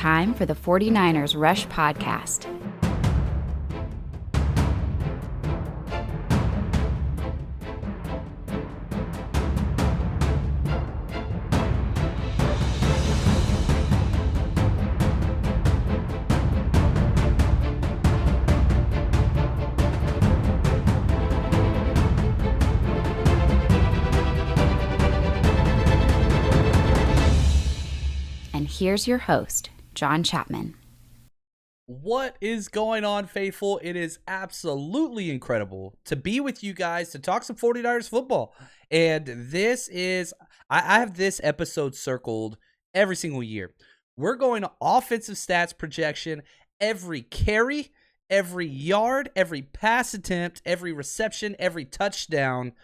time for the 49ers Rush podcast. Here's your host, John Chapman. What is going on, faithful? It is absolutely incredible to be with you guys to talk some 49ers football. And this is, I have this episode circled every single year. We're going to offensive stats projection, every carry, every yard, every pass attempt, every reception, every touchdown.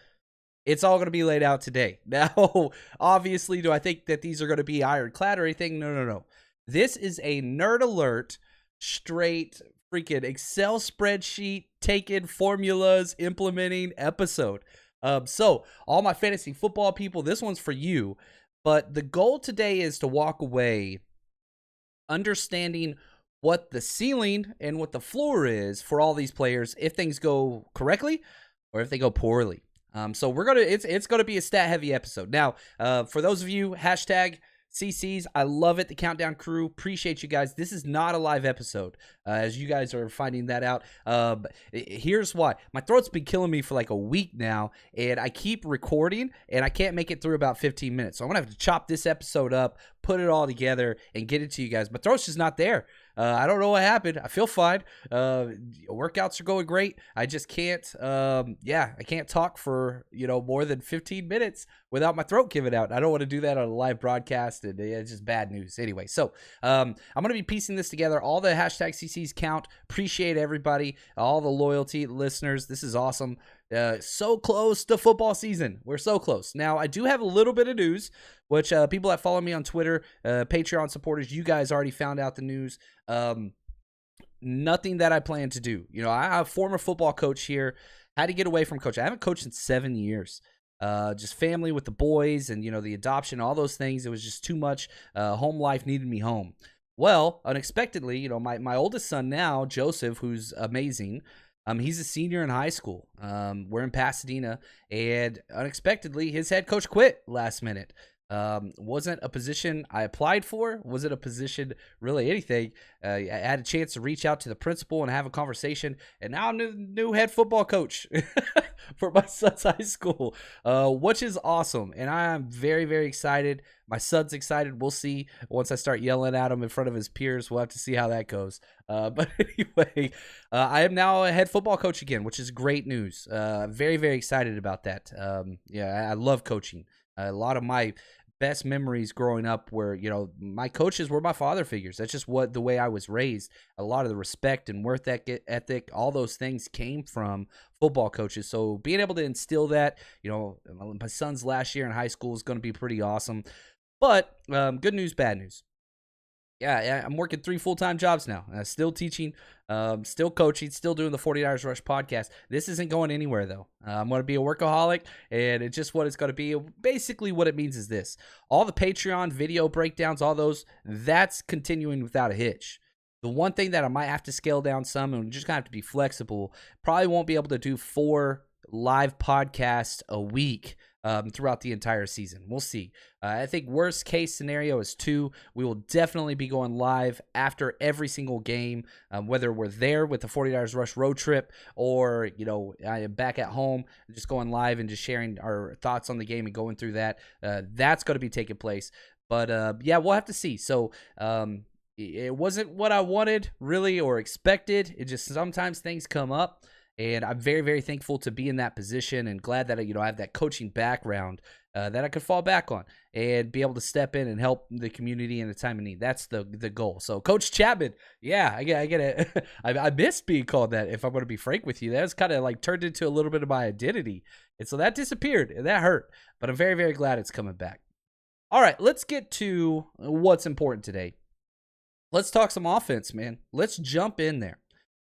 It's all going to be laid out today. Now, obviously, do I think that these are going to be ironclad or anything? No. This is a nerd alert, straight freaking Excel spreadsheet, taking formulas, implementing episode. So, all my fantasy football people, this one's for you. But the goal today is to walk away understanding what the ceiling and what the floor is for all these players if things go correctly or if they go poorly. So it's gonna be a stat heavy episode. Now, for those of you hashtag CCs, I love it. The Countdown crew, appreciate you guys. This is not a live episode, as you guys are finding that out. Here's why: my throat's been killing me for like a week now, and I keep recording, and I can't make it through about 15 minutes. So I'm gonna have to chop this episode up, put it all together, and get it to you guys. My throat's just not there. I don't know what happened. I feel fine. Workouts are going great. I just can't, I can't talk for, more than 15 minutes without my throat giving out. I don't want to do that on a live broadcast, and it's just bad news. Anyway, so I'm going to be piecing this together. All the hashtag CCs count. Appreciate everybody, all the loyalty listeners. This is awesome. So close to football season. We're so close. Now, I do have a little bit of news, which people that follow me on Twitter, Patreon supporters, you guys already found out the news. Nothing that I plan to do. I'm a former football coach here. Had to get away from coaching. I haven't coached in 7 years. Just family with the boys and, the adoption, all those things. It was just too much. Home life needed me home. Well, unexpectedly, my oldest son now, Joseph, who's amazing, he's a senior in high school. We're in Pasadena, and unexpectedly, his head coach quit last minute. Wasn't a position I applied for. Wasn't a position really anything. I had a chance to reach out to the principal and have a conversation, and now I'm the new head football coach for my son's high school, which is awesome. And I am very, very excited. My son's excited. We'll see once I start yelling at him in front of his peers. We'll have to see how that goes. But anyway, I am now a head football coach again, which is great news. Very, very excited about that. I love coaching. A lot of my best memories growing up were, my coaches were my father figures. That's just the way I was raised. A lot of the respect and work ethic, all those things came from football coaches. So being able to instill that, my son's last year in high school is going to be pretty awesome. But good news, bad news. Yeah, I'm working 3 full-time jobs now. Still teaching, still coaching, still doing the 49ers Rush podcast. This isn't going anywhere, though. I'm going to be a workaholic, and it's just what it's going to be. Basically, what it means is this. All the Patreon video breakdowns, all those, that's continuing without a hitch. The one thing that I might have to scale down some, and just going to have to be flexible, probably won't be able to do 4 live podcasts a week throughout the entire season. We'll see. I think worst case scenario is 2. We will definitely be going live after every single game, whether we're there with the 49ers Rush road trip or, I am back at home, just going live and just sharing our thoughts on the game and going through that. That's going to be taking place. But, we'll have to see. So, it wasn't what I wanted really or expected. It just sometimes things come up. And I'm very, very thankful to be in that position and glad that, I have that coaching background that I could fall back on and be able to step in and help the community in the time of need. That's the goal. So Coach Chapman, I get it. I missed being called that, if I'm going to be frank with you. That was kind of like turned into a little bit of my identity. And so that disappeared and that hurt. But I'm very, very glad it's coming back. All right, let's get to what's important today. Let's talk some offense, man. Let's jump in there.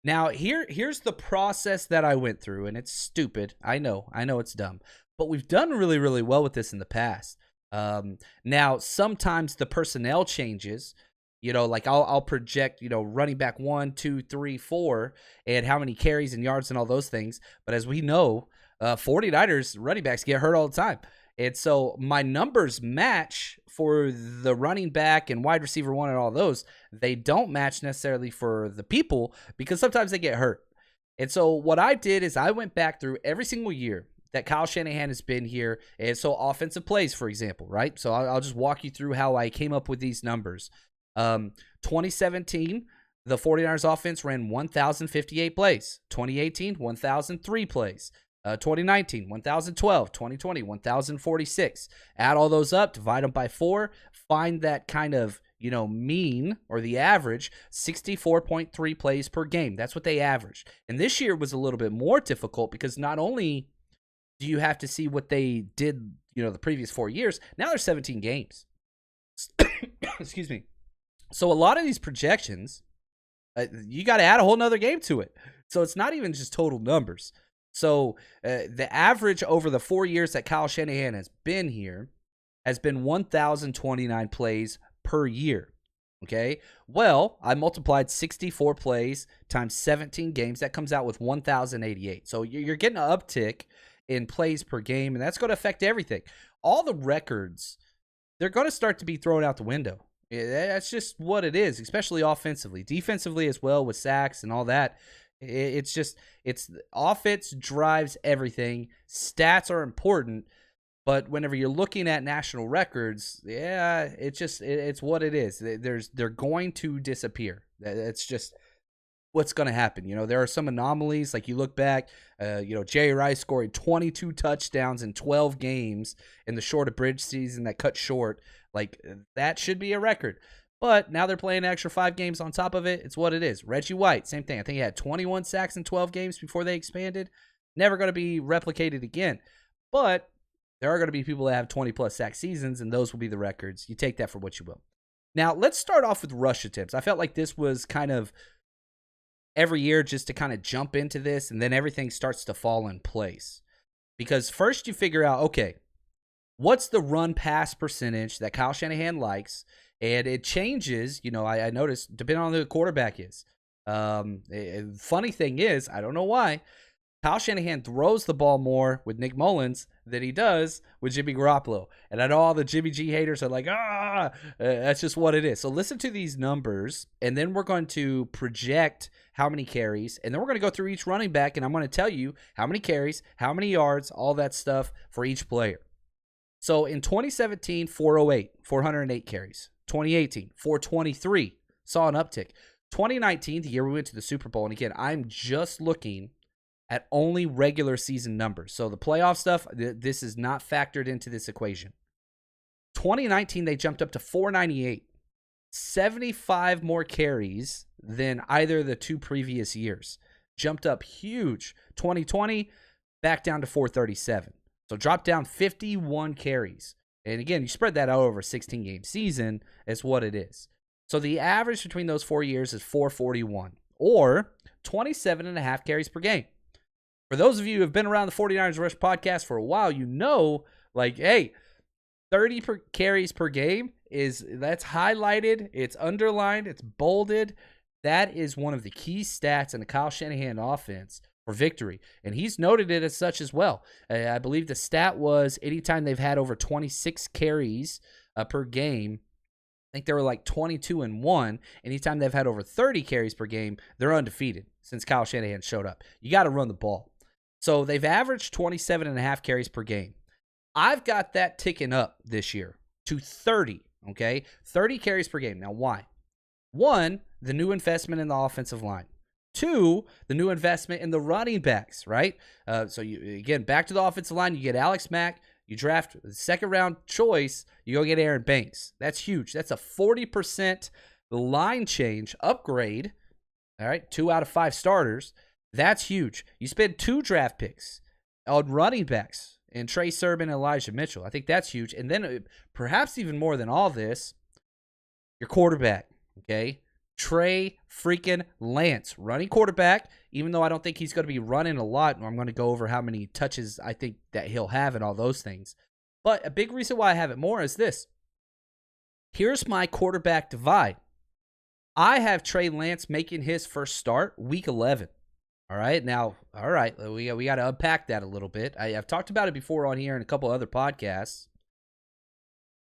Now, here's the process that I went through, and it's stupid. I know it's dumb, but we've done really, really well with this in the past. Now, sometimes the personnel changes Like I'll project, running back 1, 2, 3, 4, and how many carries and yards and all those things. But as we know, 49ers running backs get hurt all the time. And so my numbers match for the running back and wide receiver 1 and all those. They don't match necessarily for the people because sometimes they get hurt. And so what I did is I went back through every single year that Kyle Shanahan has been here. And so offensive plays, for example, right? So I'll just walk you through how I came up with these numbers. 2017, the 49ers offense ran 1,058 plays. 2018, 1,003 plays. 2019, 1,012. 2020, 1,046. Add all those up, divide them by 4, find that kind of, mean or the average, 64.3 plays per game. That's what they averaged. And this year was a little bit more difficult because not only do you have to see what they did, the previous 4 years, now there's 17 games. Excuse me. So a lot of these projections, you got to add a whole nother game to it. So it's not even just total numbers. So the average over the 4 years that Kyle Shanahan has been here has been 1,029 plays per year. Okay. Well, I multiplied 64 plays times 17 games. That comes out with 1,088. So you're getting an uptick in plays per game, and that's going to affect everything. All the records, they're going to start to be thrown out the window. That's just what it is, especially offensively. Defensively as well with sacks and all that. It's offense drives everything. Stats are important, but whenever you're looking at national records, it's what it is. They're going to disappear. It's just what's going to happen. There are some anomalies. Like you look back, Jerry Rice scoring 22 touchdowns in 12 games in the short abridged season that cut short. Like, that should be a record. But now they're playing an extra 5 games on top of it. It's what it is. Reggie White, same thing. I think he had 21 sacks in 12 games before they expanded. Never going to be replicated again. But there are going to be people that have 20-plus sack seasons, and those will be the records. You take that for what you will. Now, let's start off with rush attempts. I felt like this was kind of every year just to kind of jump into this, and then everything starts to fall in place. Because first you figure out, okay, what's the run-pass percentage that Kyle Shanahan likes? And it changes, I noticed, depending on who the quarterback is. Funny thing is, I don't know why, Kyle Shanahan throws the ball more with Nick Mullins than he does with Jimmy Garoppolo. And I know all the Jimmy G haters are like, that's just what it is. So listen to these numbers, and then we're going to project how many carries, and then we're going to go through each running back, and I'm going to tell you how many carries, how many yards, all that stuff for each player. So in 2017, 408 carries. 2018, 423, saw an uptick. 2019, the year we went to the Super Bowl, and again, I'm just looking at only regular season numbers. So the playoff stuff, this is not factored into this equation. 2019, they jumped up to 498, 75 more carries than either of the 2 previous years. Jumped up huge. 2020, back down to 437. So dropped down 51 carries. And again, you spread that out over a 16-game season, is what it is. So the average between those 4 years is 441, or 27.5 carries per game. For those of you who have been around the 49ers Rush podcast for a while, hey, 30 carries per game, that's highlighted, it's underlined, it's bolded. That is one of the key stats in the Kyle Shanahan offense for victory, and he's noted it as such as well. I believe the stat was anytime they've had over 26 carries per game, I think they were like 22-1. Anytime they've had over 30 carries per game, they're undefeated since Kyle Shanahan showed up. You got to run the ball. So they've averaged 27.5 carries per game. I've got that ticking up this year to 30, okay? 30 carries per game. Now, why? 1, the new investment in the offensive line. 2, the new investment in the running backs, right? So, again, back to the offensive line, you get Alex Mack, you draft the second-round choice, you go get Aaron Banks. That's huge. That's a 40% line change upgrade, all right? 2 out of 5 starters. That's huge. You spend 2 draft picks on running backs and Trey Sermon and Elijah Mitchell. I think that's huge. And then perhaps even more than all this, your quarterback, okay? Trey freaking Lance, running quarterback, even though I don't think he's going to be running a lot. I'm going to go over how many touches I think that he'll have and all those things. But a big reason why I have it more is this. Here's my quarterback divide, I have Trey Lance making his first start week 11. All right. Now, we got to unpack that a little bit. I've talked about it before on here and a couple other podcasts.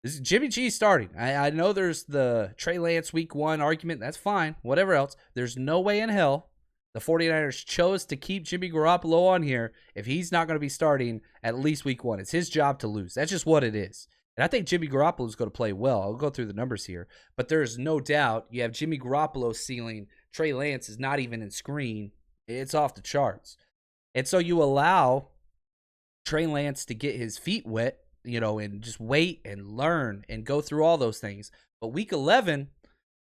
This is Jimmy G starting. I know there's the Trey Lance week 1 argument. That's fine. Whatever else. There's no way in hell the 49ers chose to keep Jimmy Garoppolo on here if he's not going to be starting at least week 1. It's his job to lose. That's just what it is. And I think Jimmy Garoppolo is going to play well. I'll go through the numbers here. But there's no doubt you have Jimmy Garoppolo ceiling. Trey Lance is not even in screen. It's off the charts. And so you allow Trey Lance to get his feet wet, and just wait and learn and go through all those things. But week 11,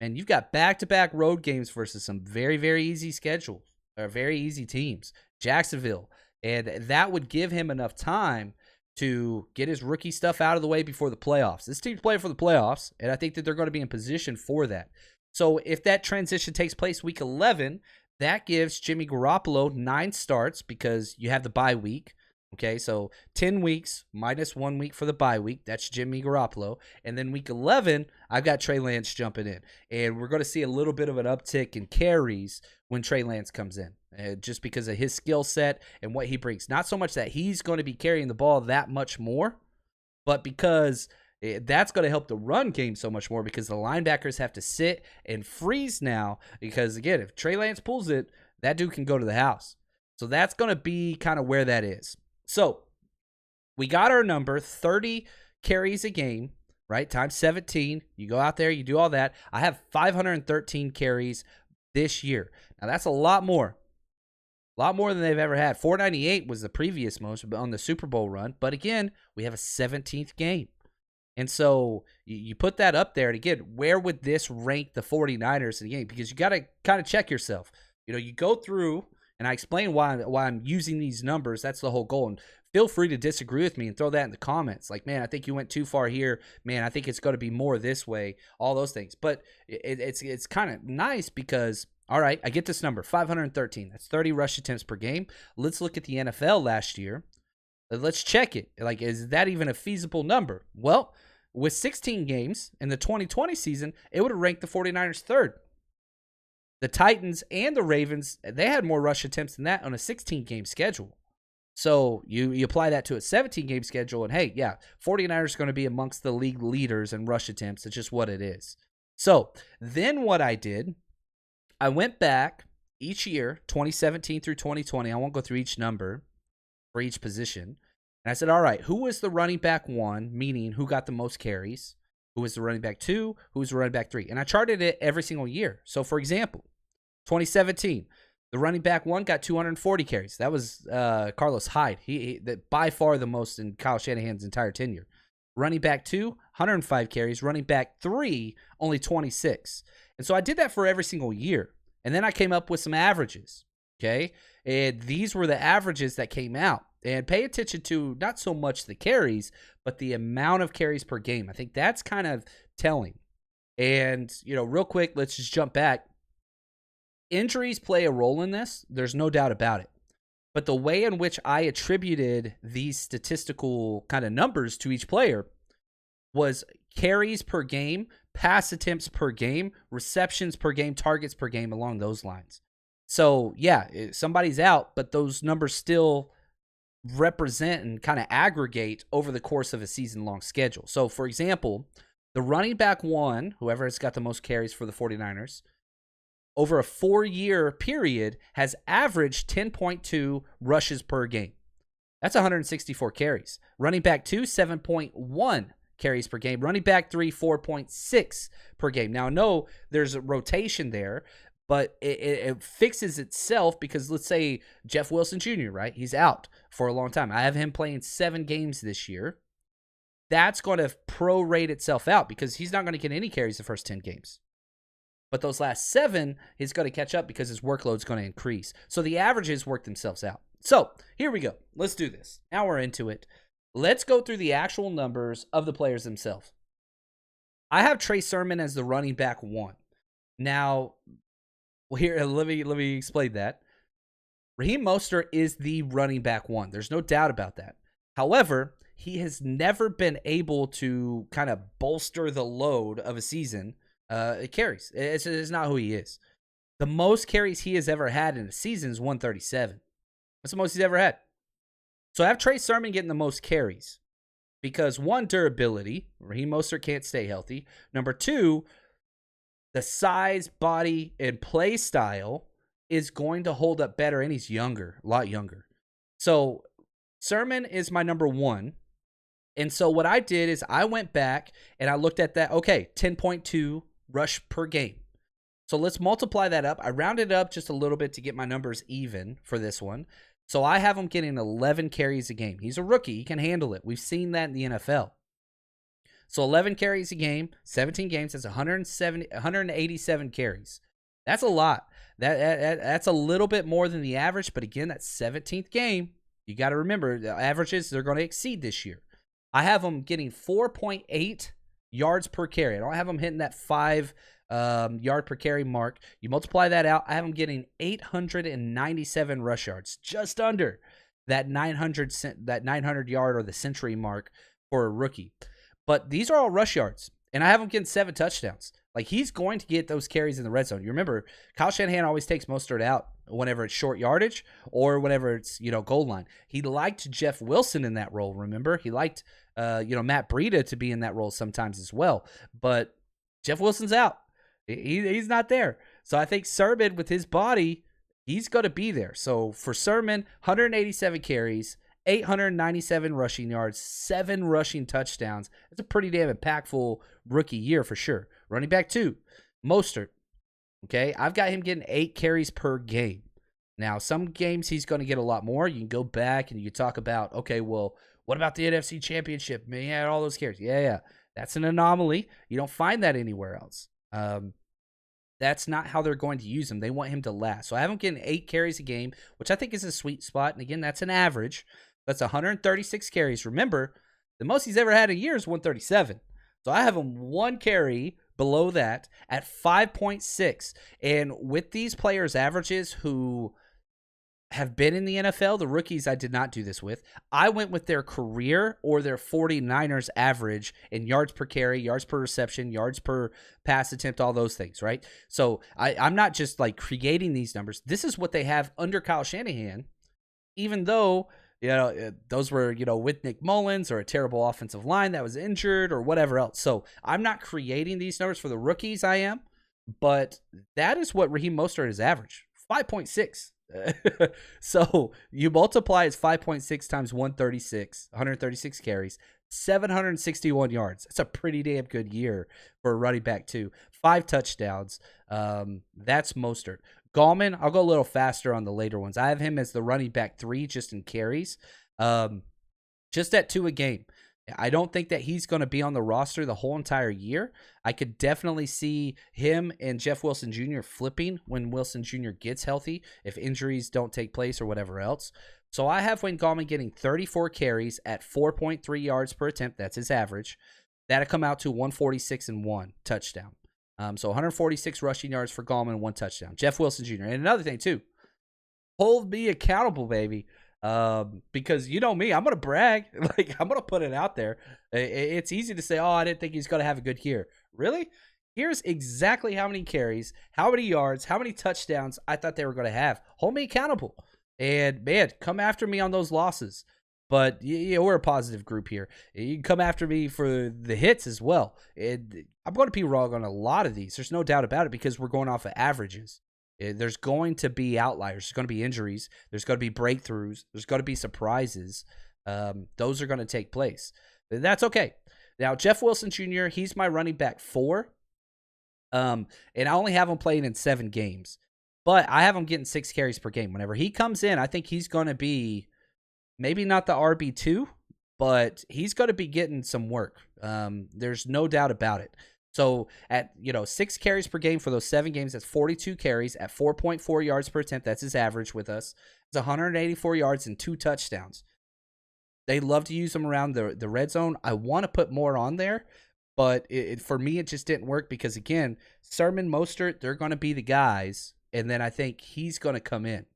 and you've got back-to-back road games versus some very, very easy schedules, or very easy teams. Jacksonville. And that would give him enough time to get his rookie stuff out of the way before the playoffs. This team's playing for the playoffs, and I think that they're going to be in position for that. So if that transition takes place week 11, that gives Jimmy Garoppolo 9 starts because you have the bye week. Okay, so 10 weeks minus 1 week for the bye week. That's Jimmy Garoppolo. And then week 11, I've got Trey Lance jumping in. And we're going to see a little bit of an uptick in carries when Trey Lance comes in, just because of his skill set and what he brings. Not so much that he's going to be carrying the ball that much more, but because that's going to help the run game so much more because the linebackers have to sit and freeze now because, again, if Trey Lance pulls it, that dude can go to the house. So that's going to be kind of where that is. So we got our number, 30 carries a game, right, times 17. You go out there, you do all that. I have 513 carries this year. Now, that's a lot more than they've ever had. 498 was the previous most on the Super Bowl run. But, again, we have a 17th game. And so you put that up there, and again, where would this rank the 49ers in the game? Because you got to kind of check yourself. You go through, and I explain why I'm using these numbers. That's the whole goal. And feel free to disagree with me and throw that in the comments. Like, man, I think you went too far here. Man, I think it's going to be more this way, all those things. But it's kind of nice because, all right, I get this number, 513. That's 30 rush attempts per game. Let's look at the NFL last year. Let's check it. Like, is that even a feasible number? Well, with 16 games in the 2020 season, it would have ranked the 49ers third. The Titans and the Ravens, they had more rush attempts than that on a 16-game schedule. So you apply that to a 17-game schedule, and hey, yeah, 49ers are going to be amongst the league leaders in rush attempts. It's just what it is. So then what I did, I went back each year, 2017 through 2020. I won't go through each number for each position. And I said, all right, who was the running back 1, meaning who got the most carries? Who was the running back 2? Who was the running back 3? And I charted it every single year. So, for example, 2017, the running back 1 got 240 carries. That was Carlos Hyde. He by far the most in Kyle Shanahan's entire tenure. Running back 2, 105 carries. Running back 3, only 26. And so I did that for every single year. And then I came up with some averages. Okay? And these were the averages that came out. And pay attention to not so much the carries, but the amount of carries per game. I think that's kind of telling. And, real quick, let's just jump back. Injuries play a role in this. There's no doubt about it. But the way in which I attributed these statistical kind of numbers to each player was carries per game, pass attempts per game, receptions per game, targets per game, along those lines. So, yeah, somebody's out, but those numbers still represent and kind of aggregate over the course of a season-long schedule. So, for example, the running back 1, whoever has got the most carries for the 49ers, over a 4-year period has averaged 10.2 rushes per game. That's 164 carries. Running back 2, 7.1 carries per game. Running back 3, 4.6 per game. Now, no, there's a rotation there, but it fixes itself because let's say Jeff Wilson Jr., right? He's out for a long time. I have him playing 7 games this year. That's going to prorate itself out because he's not going to get any carries the first 10 games. But those last 7, he's going to catch up because his workload's going to increase. So the averages work themselves out. So here we go. Let's do this. Now we're into it. Let's go through the actual numbers of the players themselves. I have Trey Sermon as the running back 1. Now, here, let me explain that. Raheem Mostert is the running back 1. There's no doubt about that. However, he has never been able to kind of bolster the load of a season carries. It's not who he is. The most carries he has ever had in a season is 137. That's the most he's ever had. So I have Trey Sermon getting the most carries because, one, durability. Raheem Mostert can't stay healthy. Number two, the size, body, and play style is going to hold up better, and he's younger, a lot younger. So Sermon is my number one. And so what I did is I went back and I looked at that. Okay, 10.2 rush per game. So let's multiply that up. I rounded it up just a little bit to get my numbers even for this one. So I have him getting 11 carries a game. He's a rookie. He can handle it. We've seen that in the NFL. So 11 carries a game, 17 games. That's 187 carries. That's a lot. That's a little bit more than the average. But again, that 17th game, you got to remember, the averages, they're going to exceed this year. I have him getting 4.8 yards per carry. I don't have him hitting that 5 yard per carry mark. You multiply that out, I have him getting 897 rush yards, just under that 900 yard or the century mark for a rookie. But these are all rush yards, and I have him getting 7 touchdowns. Like, he's going to get those carries in the red zone. You remember, Kyle Shanahan always takes Mostert out whenever it's short yardage or whenever it's, goal line. He liked Jeff Wilson in that role, remember? He liked, Matt Breida to be in that role sometimes as well. But Jeff Wilson's out. He's not there. So I think Sermon, with his body, he's going to be there. So for Sermon, 187 carries, 897 rushing yards, 7 rushing touchdowns. That's a pretty damn impactful rookie year for sure. Running back 2, Mostert. Okay, I've got him getting 8 carries per game. Now, some games he's going to get a lot more. You can go back and you can talk about, okay, well, what about the NFC Championship? Man, he had all those carries. Yeah. That's an anomaly. You don't find that anywhere else. That's not how they're going to use him. They want him to last. So I have him getting 8 carries a game, which I think is a sweet spot. And again, that's an average. That's 136 carries. Remember, the most he's ever had a year is 137. So I have him 1 carry below that at 5.6. And with these players' averages who have been in the NFL, the rookies I did not do this with, I went with their career or their 49ers average in yards per carry, yards per reception, yards per pass attempt, all those things, right? So I'm not just like creating these numbers. This is what they have under Kyle Shanahan, even though those were, with Nick Mullins or a terrible offensive line that was injured or whatever else. So I'm not creating these numbers for the rookies, I am, but that is what Raheem Mostert is average, 5.6. So you multiply it's 5.6 times 136 carries, 761 yards. That's a pretty damn good year for a running back too. 5 touchdowns. That's Mostert. Gallman, I'll go a little faster on the later ones. I have him as the running back 3 just in carries, just at 2 a game. I don't think that he's going to be on the roster the whole entire year. I could definitely see him and Jeff Wilson Jr. flipping when Wilson Jr. gets healthy, if injuries don't take place or whatever else. So I have Wayne Gallman getting 34 carries at 4.3 yards per attempt. That's his average. That'll come out to 146 and 1 touchdown. So 146 rushing yards for Gallman and 1 touchdown. Jeff Wilson Jr. And another thing too, hold me accountable, baby. Because you know me, I'm going to brag. Like, I'm going to put it out there. It's easy to say, oh, I didn't think he's going to have a good year. Really? Here's exactly how many carries, how many yards, how many touchdowns I thought they were going to have. Hold me accountable. And, man, come after me on those losses. But we're a positive group here. You can come after me for the hits as well. And I'm going to be wrong on a lot of these. There's no doubt about it because we're going off of averages. There's going to be outliers. There's going to be injuries. There's going to be breakthroughs. There's going to be surprises. Those are going to take place. That's okay. Now, Jeff Wilson Jr., he's my running back 4. And I only have him playing in 7 games. But I have him getting 6 carries per game. Whenever he comes in, I think he's going to be maybe not the RB2, but he's going to be getting some work. There's no doubt about it. So at 6 carries per game for those 7 games, that's 42 carries at 4.4 yards per attempt. That's his average with us. It's 184 yards and 2 touchdowns. They love to use them around the red zone. I want to put more on there, but for me it just didn't work because again, Sermon, Mostert, they're going to be the guys, and then I think he's going to come in.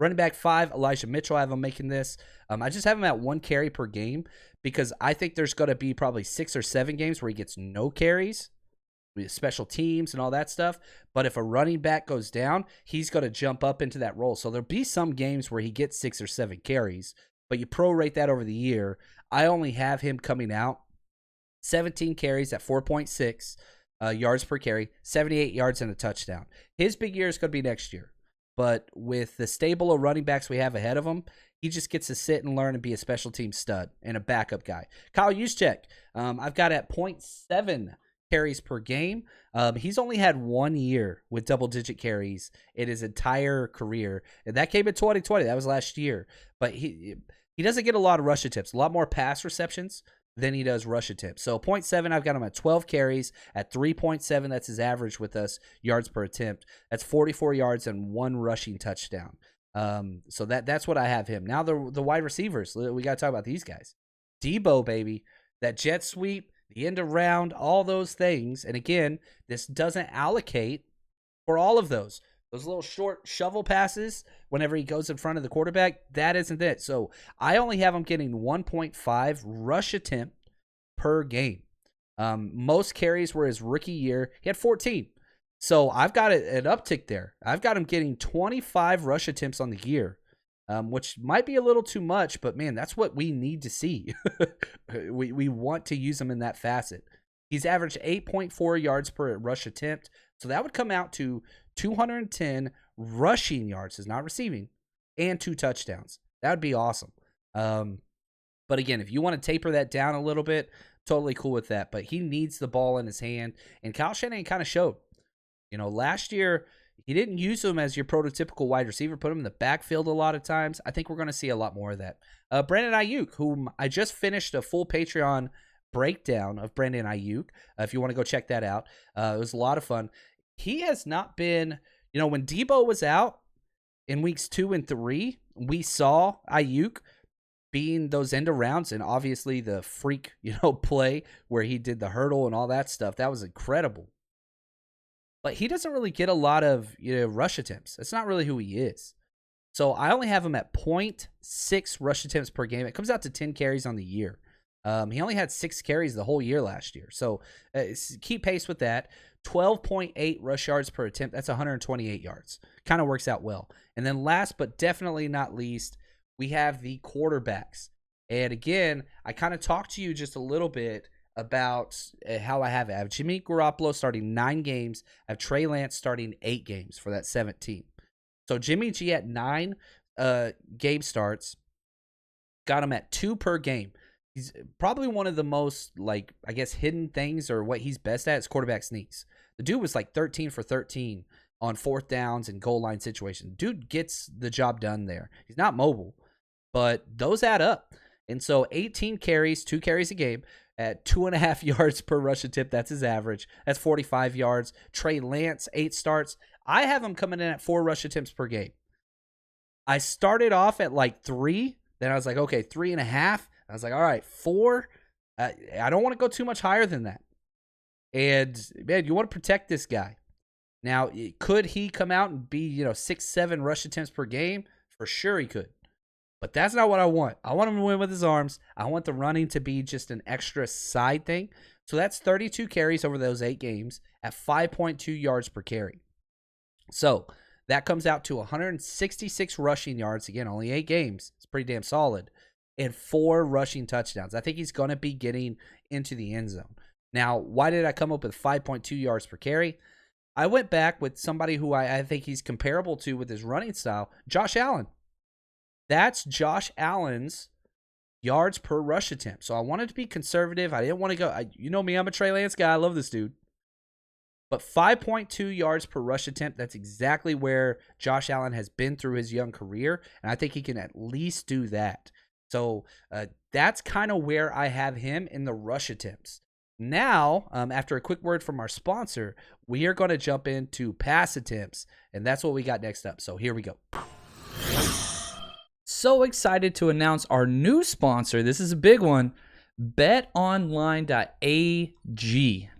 Running back 5, Elijah Mitchell, I have him making this. I just have him at 1 carry per game because I think there's going to be probably 6 or 7 games where he gets no carries. with special teams and all that stuff. But if a running back goes down, he's going to jump up into that role. So there'll be some games where he gets 6 or 7 carries, but you prorate that over the year. I only have him coming out 17 carries at 4.6 yards per carry, 78 yards and a touchdown. His big year is going to be next year. But with the stable of running backs we have ahead of him, he just gets to sit and learn and be a special team stud and a backup guy. Kyle Juszczyk, I've got at 0.7 carries per game. He's only had 1 year with double-digit carries in his entire career, and that came in 2020. That was last year. But he doesn't get a lot of rush attempts, a lot more pass receptions than he does rush attempts. So 0.7, I've got him at 12 carries. At 3.7, that's his average with us, yards per attempt. That's 44 yards and 1 rushing touchdown. So that's what I have him. Now the wide receivers, we got to talk about these guys. Debo, baby, that jet sweep, the end around, all those things. And again, this doesn't allocate for all of those. Those little short shovel passes whenever he goes in front of the quarterback, that isn't it. So I only have him getting 1.5 rush attempt per game. Most carries were his rookie year. He had 14. So I've got an uptick there. I've got him getting 25 rush attempts on the year, which might be a little too much, but man, that's what we need to see. we want to use him in that facet. He's averaged 8.4 yards per rush attempt. So that would come out to 210 rushing yards, is not receiving, and 2 touchdowns. That would be awesome. But again, if you want to taper that down a little bit, totally cool with that. But he needs the ball in his hand, and Kyle Shanahan kind of showed. Last year, he didn't use him as your prototypical wide receiver, put him in the backfield a lot of times. I think we're going to see a lot more of that. Brandon Ayuk, whom I just finished a full Patreon breakdown of Brandon Ayuk. If you want to go check that out, it was a lot of fun. He has not been, when Debo was out in weeks 2 and 3, we saw Ayuk being those end arounds, and obviously the freak, play where he did the hurdle and all that stuff. That was incredible. But he doesn't really get a lot of rush attempts. That's not really who he is. So I only have him at 0.6 rush attempts per game. It comes out to 10 carries on the year. He only had 6 carries the whole year last year. So keep pace with that. 12.8 rush yards per attempt. That's 128 yards. Kind of works out well. And then last but definitely not least, we have the quarterbacks. And again, I kind of talked to you just a little bit about how I have it. I have Jimmy Garoppolo starting 9 games. I have Trey Lance starting 8 games for that 17. So Jimmy G at 9 game starts. Got him at 2 per game. He's probably one of the most, hidden things, or what he's best at, is quarterback sneaks. The dude was 13 for 13 on 4th downs and goal line situations. Dude gets the job done there. He's not mobile, but those add up. And so 18 carries, 2 carries a game at 2.5 yards per rush attempt. That's his average. That's 45 yards. Trey Lance, 8 starts. I have him coming in at 4 rush attempts per game. I started off at 3. Then I was like, okay, 3.5. I was like, all right, 4. I don't want to go too much higher than that. And, man, you want to protect this guy. Now, could he come out and be, 6, 7 rush attempts per game? For sure he could. But that's not what I want. I want him to win with his arms. I want the running to be just an extra side thing. So that's 32 carries over those 8 games at 5.2 yards per carry. So that comes out to 166 rushing yards. Again, only 8 games. It's pretty damn solid. And 4 rushing touchdowns. I think he's going to be getting into the end zone. Now, why did I come up with 5.2 yards per carry? I went back with somebody who I think he's comparable to with his running style, Josh Allen. That's Josh Allen's yards per rush attempt. So I wanted to be conservative. I didn't want to go. You know me, I'm a Trey Lance guy. I love this dude. But 5.2 yards per rush attempt, that's exactly where Josh Allen has been through his young career. And I think he can at least do that. So that's kind of where I have him in the rush attempts. Now, after a quick word from our sponsor, we are going to jump into pass attempts. And that's what we got next up. So here we go. So excited to announce our new sponsor. This is a big one, Betonline.ag.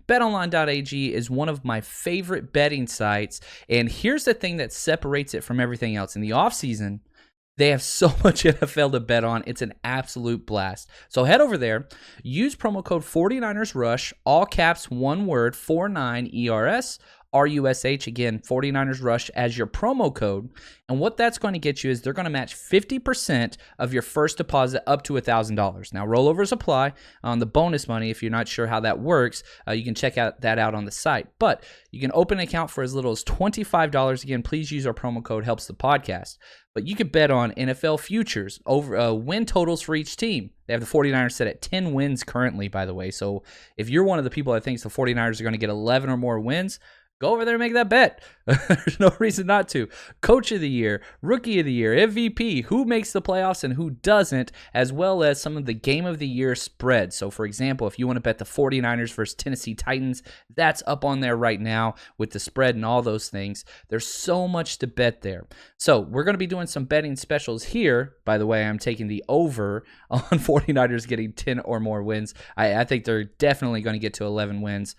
Betonline.ag is one of my favorite betting sites, and here's the thing that separates it from everything else. In the offseason, They have so much NFL to bet on. It's an absolute blast. So head over there, use promo code 49ers Rush, all caps, one word, 49ERS, RUSH, again, 49ers Rush as your promo code. And what that's going to get you is they're going to match 50% of your first deposit up to $1,000. Now, rollovers apply on the bonus money. If you're not sure how that works, you can check that out on the site. But you can open an account for as little as $25. Again, please use our promo code, helps the podcast. But you could bet on NFL futures, over win totals for each team. They have the 49ers set at 10 wins currently, by the way. So if you're one of the people that thinks the 49ers are going to get 11 or more wins, go over there and make that bet. There's no reason not to. Coach of the Year, Rookie of the Year, MVP, who makes the playoffs and who doesn't, as well as some of the Game of the Year spreads. So, for example, if you want to bet the 49ers versus Tennessee Titans, that's up on there right now with the spread and all those things. There's so much to bet there. So, we're going to be doing some betting specials here. By the way, I'm taking the over on 49ers getting 10 or more wins. I think they're definitely going to get to 11 wins.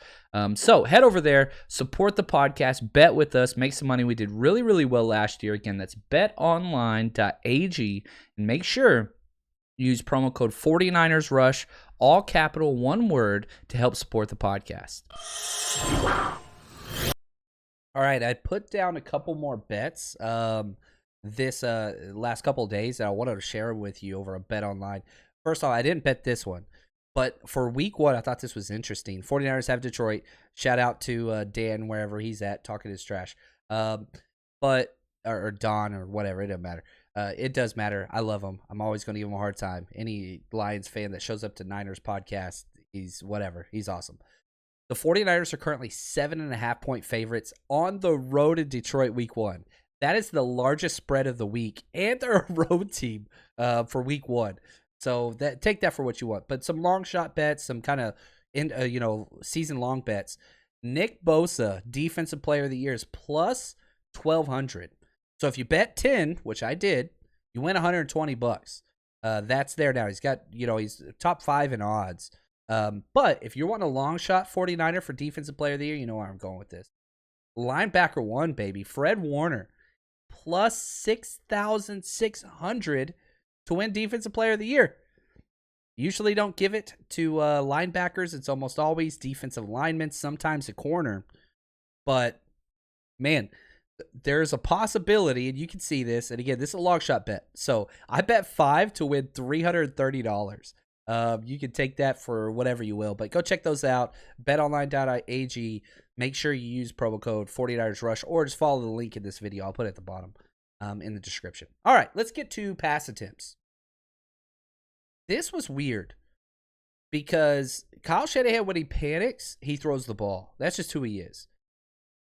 So head over there, support the podcast, bet with us, make some money. We did really, really well last year. Again, that's betonline.ag, and make sure you use promo code 49ers Rush, all capital, one word, to help support the podcast. All right, I put down a couple more bets this last couple of days that I wanted to share with you over a BetOnline. First off, I didn't bet this one. But for week 1, I thought this was interesting. 49ers have Detroit. Shout out to Dan, wherever he's at, talking his trash. Or Don or whatever. It doesn't matter. It does matter. I love him. I'm always going to give him a hard time. Any Lions fan that shows up to Niners podcast, he's whatever. He's awesome. The 49ers are currently 7.5-point favorites on the road in Detroit week 1. That is the largest spread of the week. And they're a road team for week 1. So take that for what you want. But some long shot bets, some kind of season long bets. Nick Bosa, Defensive Player of the Year, is plus 1,200. So if you bet 10, which I did, you win $120. That's there now. He's got he's top 5 in odds. But if you want a long shot 49er for Defensive Player of the Year, you know where I'm going with this. Linebacker 1, baby, Fred Warner, plus 6,600. To win Defensive Player of the Year. Usually don't give it to linebackers. It's almost always defensive linemen, sometimes a corner. But, man, there's a possibility, and you can see this. And, again, this is a long shot bet. So, I bet 5 to win $330. You can take that for whatever you will. But go check those out. BetOnline.ag. Make sure you use promo code 49ers Rush or just follow the link in this video. I'll put it at the bottom. In the description. All right, let's get to pass attempts. This was weird because Kyle Shanahan, when he panics, he throws the ball. That's just who he is.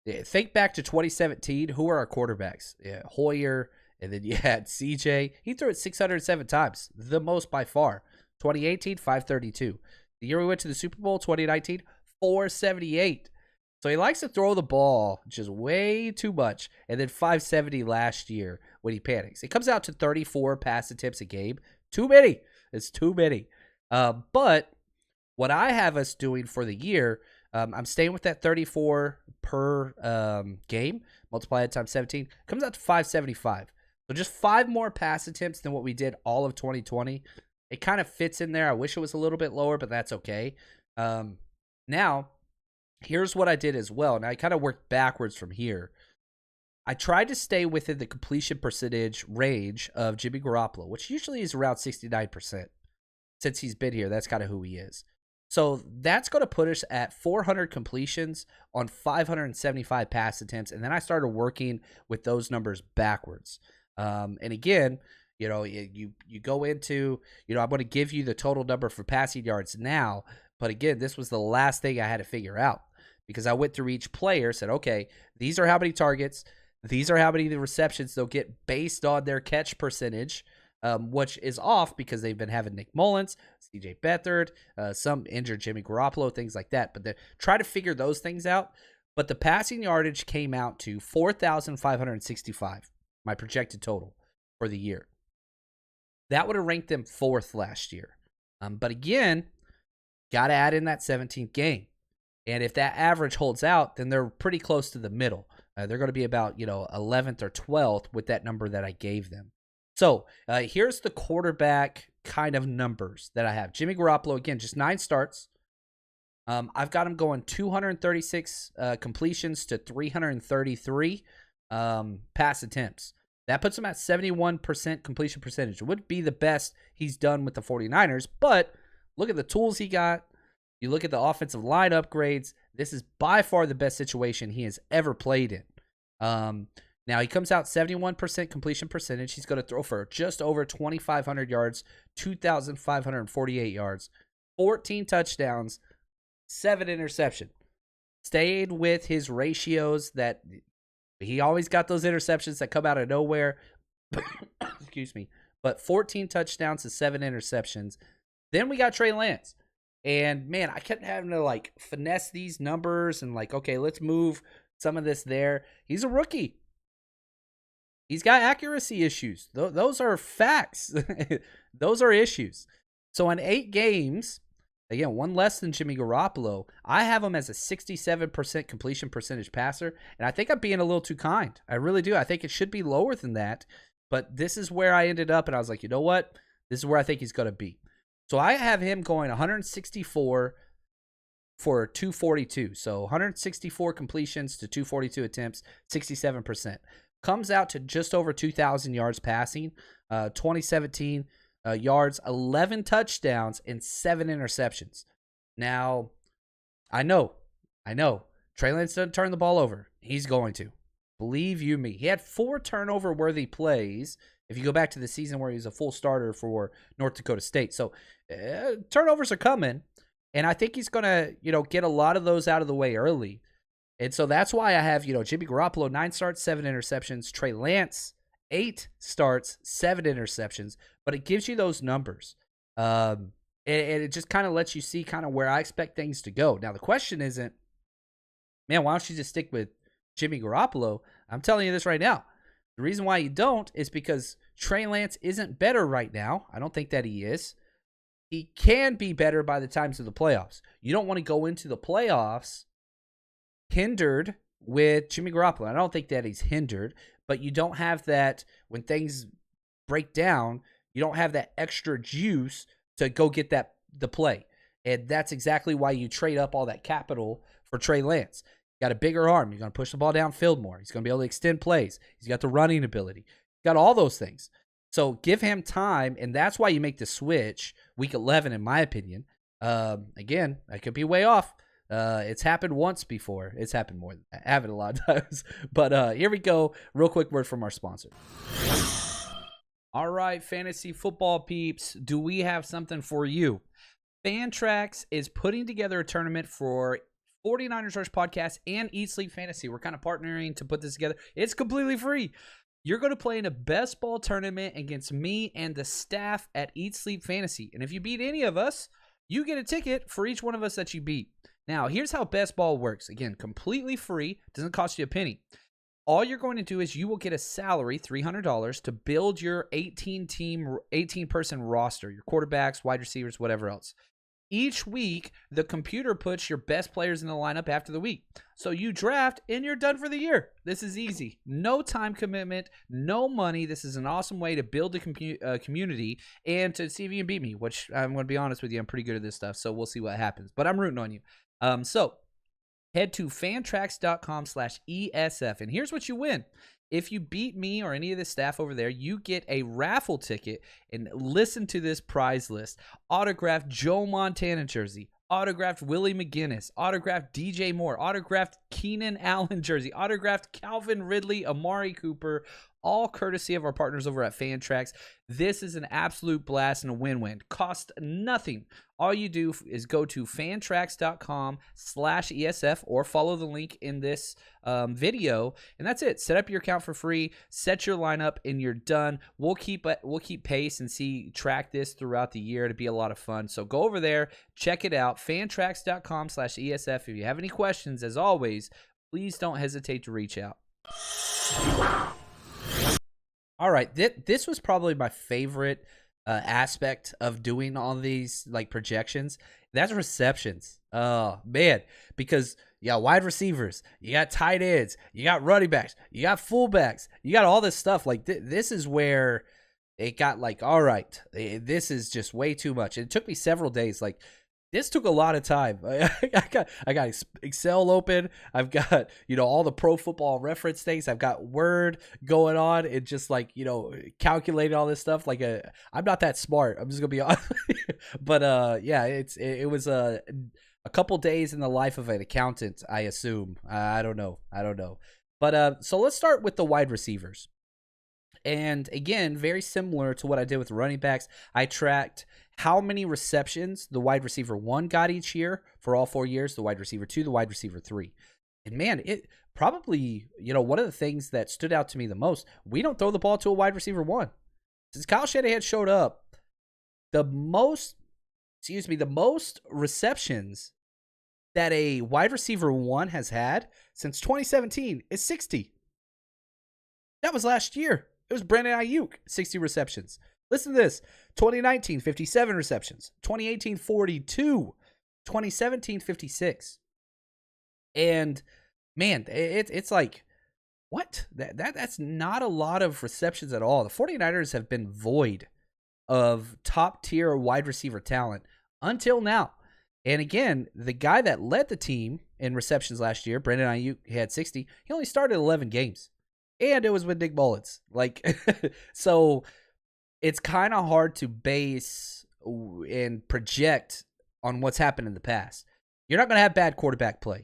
Yeah, think back to 2017. Who are our quarterbacks? Yeah, Hoyer, and then you had CJ. He threw it 607 times, the most by far. 2018, 532. The year we went to the Super Bowl, 2019, 478. So he likes to throw the ball just way too much. And then 570 last year when he panics. It comes out to 34 pass attempts a game. Too many. It's too many. But what I have us doing for the year, I'm staying with that 34 per game. Multiply it times 17. Comes out to 575. So just 5 more pass attempts than what we did all of 2020. It kind of fits in there. I wish it was a little bit lower, but that's okay. Now, here's what I did as well. Now, I kind of worked backwards from here. I tried to stay within the completion percentage range of Jimmy Garoppolo, which usually is around 69%. Since he's been here, that's kind of who he is. So that's going to put us at 400 completions on 575 pass attempts. And then I started working with those numbers backwards. And again, you go into, I'm going to give you the total number for passing yards now. But again, this was the last thing I had to figure out because I went through each player, said, okay, these are how many targets. These are how many receptions they'll get based on their catch percentage, which is off because they've been having Nick Mullins, CJ Beathard, some injured Jimmy Garoppolo, things like that. But they try to figure those things out. But the passing yardage came out to 4,565, my projected total for the year. That would have ranked them 4th last year. But again, got to add in that 17th game. And if that average holds out, then they're pretty close to the middle. They're going to be about, 11th or 12th with that number that I gave them. So here's the quarterback kind of numbers that I have. Jimmy Garoppolo, again, just 9 starts. I've got him going 236 completions to 333 pass attempts. That puts him at 71% completion percentage. It would be the best he's done with the 49ers, but look at the tools he got. You look at the offensive line upgrades. This is by far the best situation he has ever played in. Now, he comes out 71% completion percentage. He's going to throw for just over 2,500 yards, 2,548 yards, 14 touchdowns, 7 interceptions. Stayed with his ratios that he always got those interceptions that come out of nowhere. Excuse me. But 14 touchdowns to 7 interceptions. Then we got Trey Lance. And, man, I kept having to, finesse these numbers and, okay, let's move some of this there. He's a rookie. He's got accuracy issues. Those are facts. Those are issues. So in 8 games, again, one less than Jimmy Garoppolo, I have him as a 67% completion percentage passer, and I think I'm being a little too kind. I really do. I think it should be lower than that, but this is where I ended up, and I was like, you know what? This is where I think he's going to be. So I have him going 164 for 242. So 164 completions to 242 attempts, 67%. Comes out to just over 2,000 yards passing, 2017 yards, 11 touchdowns, and 7 interceptions. Now, I know. Trey Lance doesn't turn the ball over. He's going to. Believe you me. He had 4 turnover-worthy plays if you go back to the season where he was a full starter for North Dakota State. So, turnovers are coming, and I think he's going to, get a lot of those out of the way early. And so that's why I have, Jimmy Garoppolo, 9 starts, 7 interceptions. Trey Lance, 8 starts, 7 interceptions. But it gives you those numbers. And it just kind of lets you see kind of where I expect things to go. Now, the question isn't, man, why don't you just stick with Jimmy Garoppolo? I'm telling you this right now. The reason why you don't is because Trey Lance isn't better right now. I don't think that he is. He can be better by the times of the playoffs. You don't want to go into the playoffs hindered with Jimmy Garoppolo. I don't think that he's hindered, but you don't have that when things break down. You don't have that extra juice to go get the play. And that's exactly why you trade up all that capital for Trey Lance. You got a bigger arm. You're going to push the ball downfield more. He's going to be able to extend plays. He's got the running ability. He's got all those things. So give him time, and that's why you make the switch week 11, in my opinion. Again, I could be way off. It's happened once before. It's happened more than that. I have it a lot of times. But here we go. Real quick word from our sponsor. All right, fantasy football peeps, do we have something for you? Fantrax is putting together a tournament for 49ers Rush Podcast and Eat Sleep Fantasy. We're kind of partnering to put this together. It's completely free. You're going to play in a best ball tournament against me and the staff at Eat Sleep Fantasy. And if you beat any of us, you get a ticket for each one of us that you beat. Now, here's how best ball works. Again, completely free. Doesn't cost you a penny. All you're going to do is you will get a salary, $300, to build your 18-person roster, your quarterbacks, wide receivers, whatever else. Each week, the computer puts your best players in the lineup after the week. So you draft, and you're done for the year. This is easy. No time commitment, no money. This is an awesome way to build a community and to see if you can beat me, which I'm going to be honest with you, I'm pretty good at this stuff, so we'll see what happens. But I'm rooting on you. So head to fantrax.com/ESF, and here's what you win. If you beat me or any of the staff over there, you get a raffle ticket, and listen to this prize list. Autographed Joe Montana jersey, autographed Willie McGinest, autographed DJ Moore, autographed Keenan Allen jersey, autographed Calvin Ridley, Amari Cooper, all courtesy of our partners over at Fantrax. This is an absolute blast and a win-win. Cost nothing. All you do is go to fantrax.com/ESF or follow the link in this video, and that's it. Set up your account for free, set your lineup, and you're done. We'll keep pace and track this throughout the year to be a lot of fun. So go over there, check it out, fantrax.com/ESF. If you have any questions, as always, please don't hesitate to reach out. All right, this was probably my favorite aspect of doing all these projections. That's receptions. Oh man, because you got wide receivers, you got tight ends, you got running backs, you got fullbacks, you got all this stuff. This is where it got like, all right, this is just way too much. And it took me several days. Like, this took a lot of time. I got Excel open. I've got, all the Pro Football Reference things. I've got Word going on and just like, calculating all this stuff. Like, I'm not that smart. I'm just gonna be honest. But yeah, it was a couple days in the life of an accountant, I assume. I don't know. But so let's start with the wide receivers. And again, very similar to what I did with running backs, I tracked how many receptions the wide receiver 1 got each year for all 4 years, the wide receiver 2, the wide receiver 3. And man, it probably, one of the things that stood out to me the most, we don't throw the ball to a wide receiver 1. Since Kyle Shanahan showed up, the most receptions that a wide receiver 1 has had since 2017 is 60. That was last year. It was Brandon Ayuk, 60 receptions. Listen to this. 2019, 57 receptions. 2018, 42. 2017, 56. And, man, it's like, what? That's not a lot of receptions at all. The 49ers have been void of top-tier wide receiver talent until now. And, again, the guy that led the team in receptions last year, Brandon Ayuk, he had 60. He only started 11 games. And it was with Nick Mullins. Like, so it's kind of hard to base and project on what's happened in the past. You're not going to have bad quarterback play.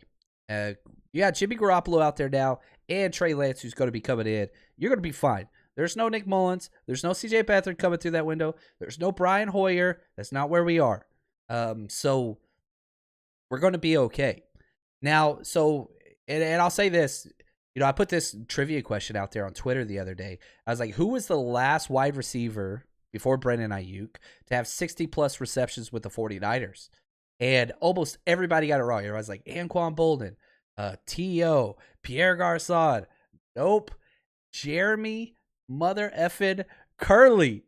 You got Jimmy Garoppolo out there now and Trey Lance, who's going to be coming in. You're going to be fine. There's no Nick Mullins. There's no CJ Beathard coming through that window. There's no Brian Hoyer. That's not where we are. So we're going to be okay. Now, and I'll say this. I put this trivia question out there on Twitter the other day. I was like, who was the last wide receiver before Brandon Ayuk to have 60-plus receptions with the 49ers? And almost everybody got it wrong. I was like, Anquan Bolden, T.O., Pierre Garçon. Nope. Jeremy mother effing Curley.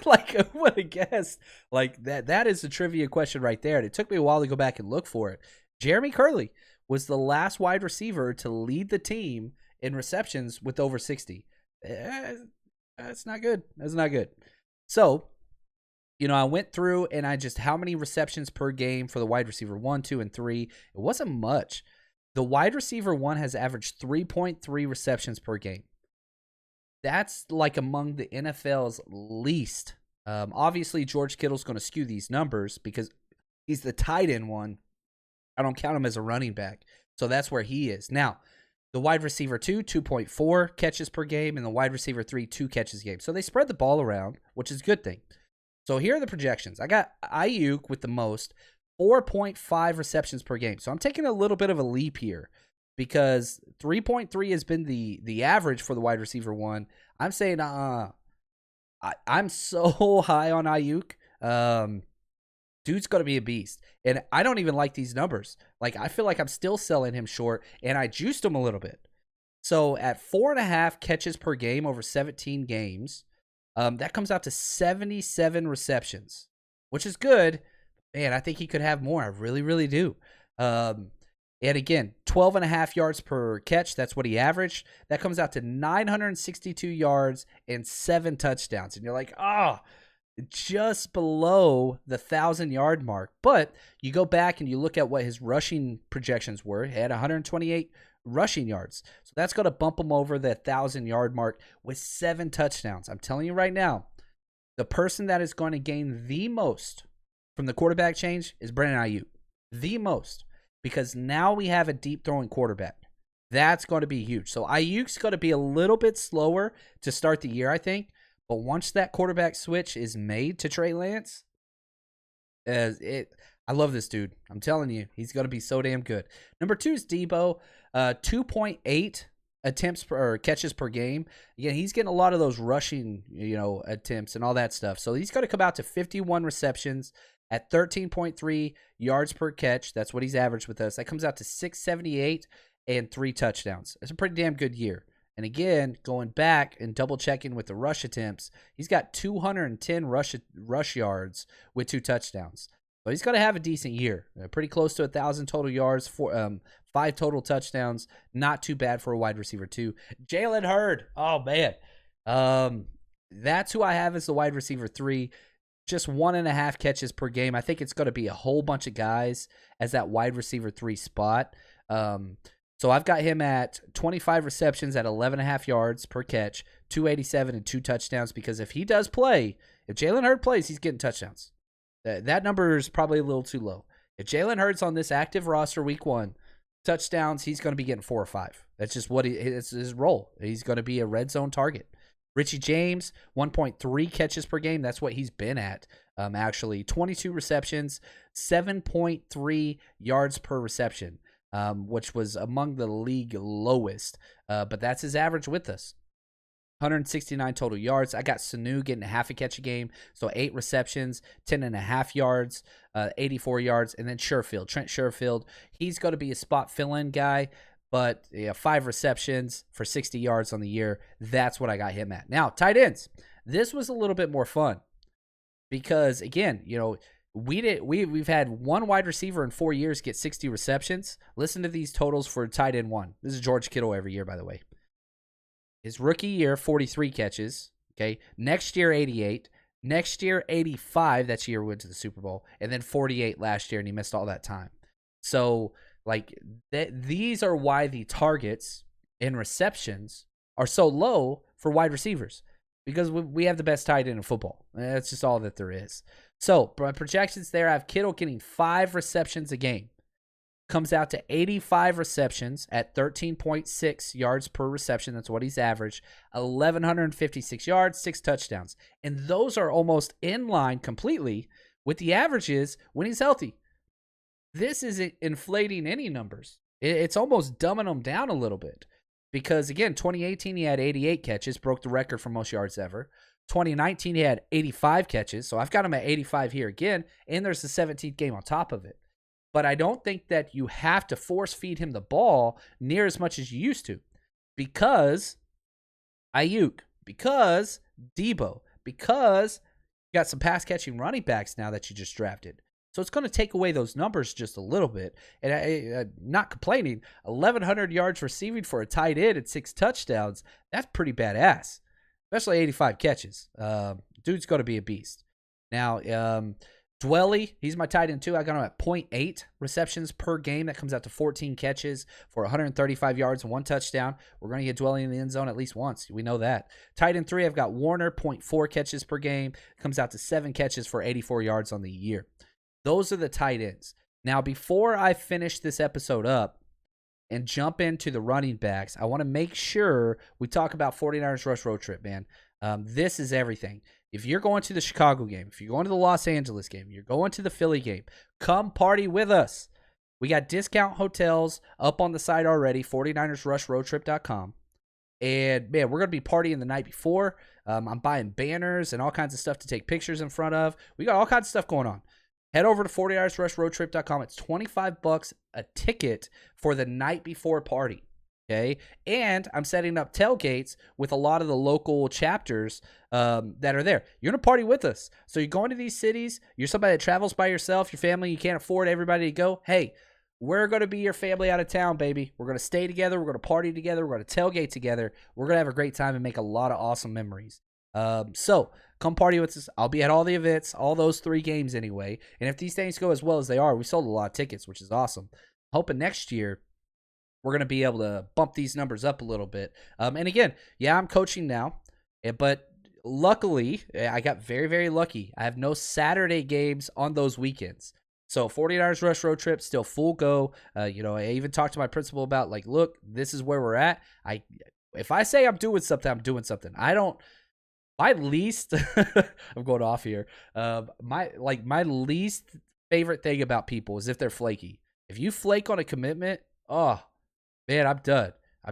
Like, who would have guessed? Like, that is a trivia question right there. And it took me a while to go back and look for it. Jeremy Curley was the last wide receiver to lead the team in receptions with over 60. That's not good. That's not good. So, I went through and how many receptions per game for the wide receiver 1, 2, and 3. It wasn't much. The wide receiver 1 has averaged 3.3 receptions per game. That's like among the NFL's least. Obviously, George Kittle's going to skew these numbers because he's the tight end one. I don't count him as a running back. So that's where he is. Now, the wide receiver 2, 2.4 catches per game, and the wide receiver 3, 2 catches a game. So they spread the ball around, which is a good thing. So here are the projections. I got Ayuk with the most, 4.5 receptions per game. So I'm taking a little bit of a leap here because 3.3 has been the average for the wide receiver 1. I'm saying, I'm so high on Ayuk. Dude's going to be a beast. And I don't even like these numbers. Like, I feel like I'm still selling him short, and I juiced him a little bit. So at 4.5 catches per game over 17 games, that comes out to 77 receptions, which is good. Man, I think he could have more. I really, really do. And again, 12.5 yards per catch. That's what he averaged. That comes out to 962 yards and 7 touchdowns. And you're like, just below the 1,000-yard mark. But you go back and you look at what his rushing projections were. He had 128 rushing yards. So that's going to bump him over the 1,000-yard mark with 7 touchdowns. I'm telling you right now, the person that is going to gain the most from the quarterback change is Brandon Ayuk. The most. Because now we have a deep-throwing quarterback. That's going to be huge. So Ayuk's going to be a little bit slower to start the year, I think. But once that quarterback switch is made to Trey Lance, I love this dude. I'm telling you, he's going to be so damn good. Number 2 is Debo, 2.8 attempts or catches per game. Again, he's getting a lot of those rushing, attempts and all that stuff. So he's going to come out to 51 receptions at 13.3 yards per catch. That's what he's averaged with us. That comes out to 678 and 3 touchdowns. That's a pretty damn good year. And again, going back and double checking with the rush attempts, he's got 210 rush yards with 2 touchdowns. So he's going to have a decent year. Pretty close to 1,000 total yards, 5 total touchdowns. Not too bad for a wide receiver too. Jalen Hurd. Oh man. that's who I have as the wide receiver 3. Just 1.5 catches per game. I think it's going to be a whole bunch of guys as that wide receiver 3 spot. So I've got him at 25 receptions at 11.5 yards per catch, 287 and 2 touchdowns, because if he does play, if Jalen Hurts plays, he's getting touchdowns. That number is probably a little too low. If Jalen Hurts on this active roster week 1, touchdowns, he's going to be getting 4 or 5. That's just it's his role. He's going to be a red zone target. Richie James, 1.3 catches per game. That's what he's been at, actually. 22 receptions, 7.3 yards per reception, which was among the league lowest. But that's his average with us. 169 total yards. I got Sanu getting half a catch a game, so 8 receptions, 10.5 yards, 84 yards, and then Trent Sherfield. He's going to be a spot fill-in guy, but 5 receptions for 60 yards on the year. That's what I got him at. Now, tight ends. This was a little bit more fun because, again, we've had one wide receiver in 4 years get 60 receptions. Listen to these totals for tight end 1. This is George Kittle every year, by the way. His rookie year, 43 catches. Okay, next year, 88. Next year, 85. That's year we went to the Super Bowl. And then 48 last year, and he missed all that time. So, these are why the targets and receptions are so low for wide receivers, because we have the best tight end in football. That's just all that there is. So, my projections there, I have Kittle getting 5 receptions a game. Comes out to 85 receptions at 13.6 yards per reception. That's what he's averaged. 1,156 yards, 6 touchdowns. And those are almost in line completely with the averages when he's healthy. This isn't inflating any numbers. It's almost dumbing them down a little bit. Because, again, 2018 he had 88 catches, broke the record for most yards ever. 2019 he had 85 catches, so I've got him at 85 here again. And there's the 17th game on top of it. But I don't think that you have to force feed him the ball near as much as you used to. Because Ayuk, because Debo, because you got some pass-catching running backs now that you just drafted. So it's going to take away those numbers just a little bit. And I'm not complaining. 1,100 yards receiving for a tight end and 6 touchdowns, that's pretty badass. Especially 85 catches. Dude's going to be a beast. Now, Dwelly, he's my tight end too. I got him at 0.8 receptions per game. That comes out to 14 catches for 135 yards and 1 touchdown. We're going to get Dwelly in the end zone at least once. We know that. Tight end 3, I've got Warner, 0.4 catches per game. Comes out to 7 catches for 84 yards on the year. Those are the tight ends. Now, before I finish this episode up and jump into the running backs, I want to make sure we talk about 49ers Rush Road Trip, man. This is everything. If you're going to the Chicago game, if you're going to the Los Angeles game, you're going to the Philly game, come party with us. We got discount hotels up on the site already, 49ersrushroadtrip.com. And, man, we're going to be partying the night before. I'm buying banners and all kinds of stuff to take pictures in front of. We got all kinds of stuff going on. Head over to 49ersrushroadtrip.com. It's $25 a ticket for the night before party. Okay, and I'm setting up tailgates with a lot of the local chapters that are there. You're going to party with us. So you're going to these cities. You're somebody that travels by yourself, your family, you can't afford everybody to go. Hey, we're going to be your family out of town, baby. We're going to stay together. We're going to party together. We're going to tailgate together. We're going to have a great time and make a lot of awesome memories. So come party with us. I'll be at all the events, all those 3 games anyway. And if these things go as well as they are, we sold a lot of tickets, which is awesome. Hoping next year we're going to be able to bump these numbers up a little bit. And again, yeah, I'm coaching now, but luckily, I got very, very lucky. I have no Saturday games on those weekends. So 49ers Rush Road Trip, still full go. I even talked to my principal about, look, this is where we're at. If I say I'm doing something, I'm doing something. My least, I'm going off here. My least favorite thing about people is if they're flaky. If you flake on a commitment, oh, man, I'm done. I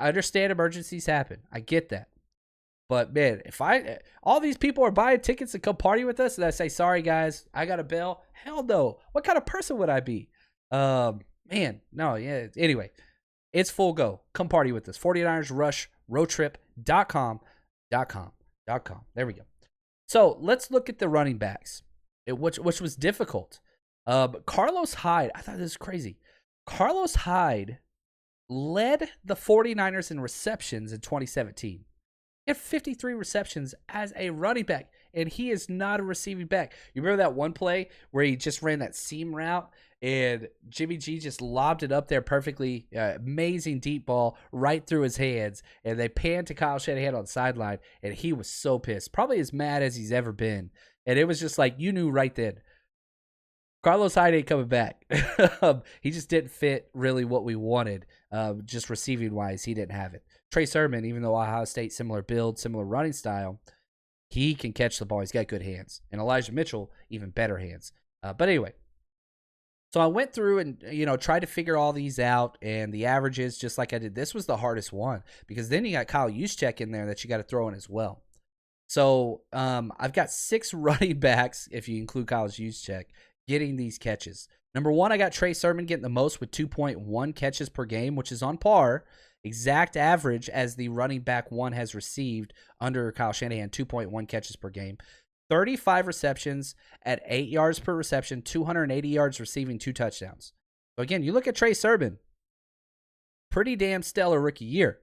understand emergencies happen. I get that. But, man, if all these people are buying tickets to come party with us and I say, sorry, guys, I got a bail, hell no. What kind of person would I be? Man, no, yeah. Anyway, it's full go. Come party with us. 49ersrushroadtrip.com. There we go. So let's look at the running backs, which was difficult. Carlos Hyde, I thought this was crazy. Carlos Hyde led the 49ers in receptions in 2017. He had 53 receptions as a running back, and he is not a receiving back. You remember that one play where he just ran that seam route, and Jimmy G just lobbed it up there perfectly, amazing deep ball right through his hands, and they panned to Kyle Shanahan on the sideline, and he was so pissed, probably as mad as he's ever been. And it was just like, you knew right then, Carlos Hyde ain't coming back. He just didn't fit really what we wanted, just receiving-wise. He didn't have it. Trey Sermon, even though Ohio State, similar build, similar running style, he can catch the ball. He's got good hands. And Elijah Mitchell, even better hands. But anyway, so I went through and, tried to figure all these out and the averages just like I did. This was the hardest one because then you got Kyle Juszczyk in there that you got to throw in as well. So I've got 6 running backs, if you include Kyle Juszczyk, getting these catches. Number 1, I got Trey Sermon getting the most with 2.1 catches per game, which is on par, exact average as the running back 1 has received under Kyle Shanahan, 2.1 catches per game. 35 receptions at 8 yards per reception, 280 yards receiving, 2 touchdowns. So again, you look at Trey Sermon, pretty damn stellar rookie year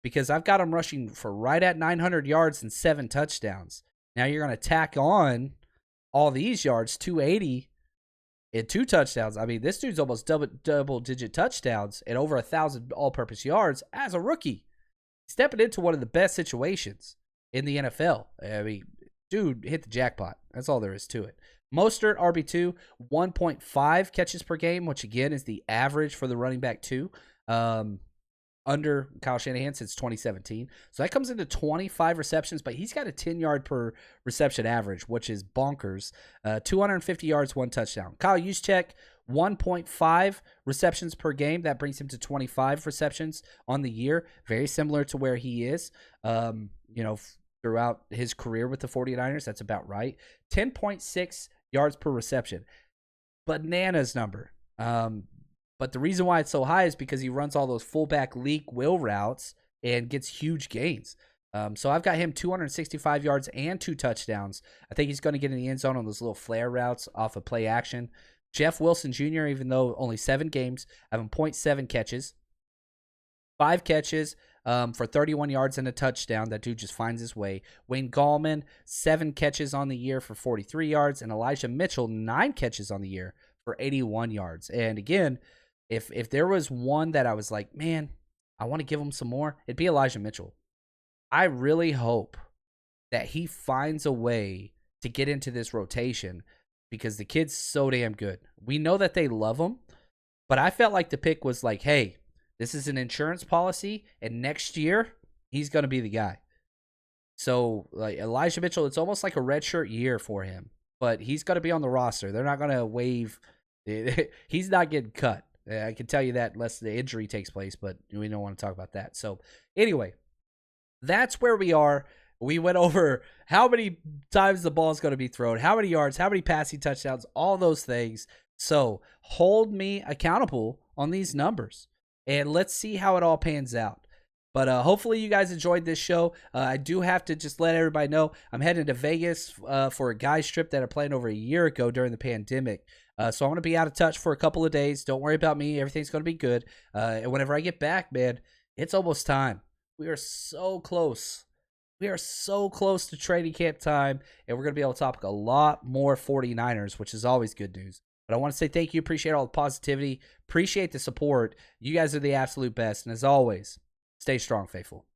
because I've got him rushing for right at 900 yards and 7 touchdowns. Now you're going to tack on all these yards, 280 and 2 touchdowns. I mean, this dude's almost double-digit touchdowns and over 1,000 all-purpose yards as a rookie. Stepping into one of the best situations in the NFL. I mean, dude hit the jackpot. That's all there is to it. Mostert, RB2, 1.5 catches per game, which again is the average for the running back 2. Under Kyle Shanahan since 2017. So that comes into 25 receptions, but he's got a 10-yard per reception average, which is bonkers. 250 yards, 1 touchdown. Kyle Juszczyk, 1.5 receptions per game. That brings him to 25 receptions on the year. Very similar to where he is, throughout his career with the 49ers. That's about right. 10.6 yards per reception. Bananas number. But the reason why it's so high is because he runs all those fullback leak wheel routes and gets huge gains. So I've got him 265 yards and 2 touchdowns. I think he's going to get in the end zone on those little flare routes off of play action. Jeff Wilson Jr., even though only 7 games, I have him 0.7 catches. 5 catches for 31 yards and a touchdown. That dude just finds his way. Wayne Gallman, 7 catches on the year for 43 yards. And Elijah Mitchell, 9 catches on the year for 81 yards. And again, if there was one that I was like, man, I want to give him some more, it'd be Elijah Mitchell. I really hope that he finds a way to get into this rotation because the kid's so damn good. We know that they love him, but I felt like the pick was like, hey, this is an insurance policy, and next year he's going to be the guy. So like Elijah Mitchell, it's almost like a redshirt year for him, but he's going to be on the roster. They're not going to waive. He's not getting cut. I can tell you that unless the injury takes place, but we don't want to talk about that. So anyway, that's where we are. We went over how many times the ball is going to be thrown, how many yards, how many passing touchdowns, all those things. So hold me accountable on these numbers, and let's see how it all pans out. But hopefully you guys enjoyed this show. I do have to just let everybody know I'm heading to Vegas for a guys trip that I planned over a year ago during the pandemic. So I'm going to be out of touch for a couple of days. Don't worry about me. Everything's going to be good. And whenever I get back, man, it's almost time. We are so close. We are so close to training camp time, and we're going to be able to talk a lot more 49ers, which is always good news. But I want to say thank you. Appreciate all the positivity. Appreciate the support. You guys are the absolute best. And as always, stay strong, faithful.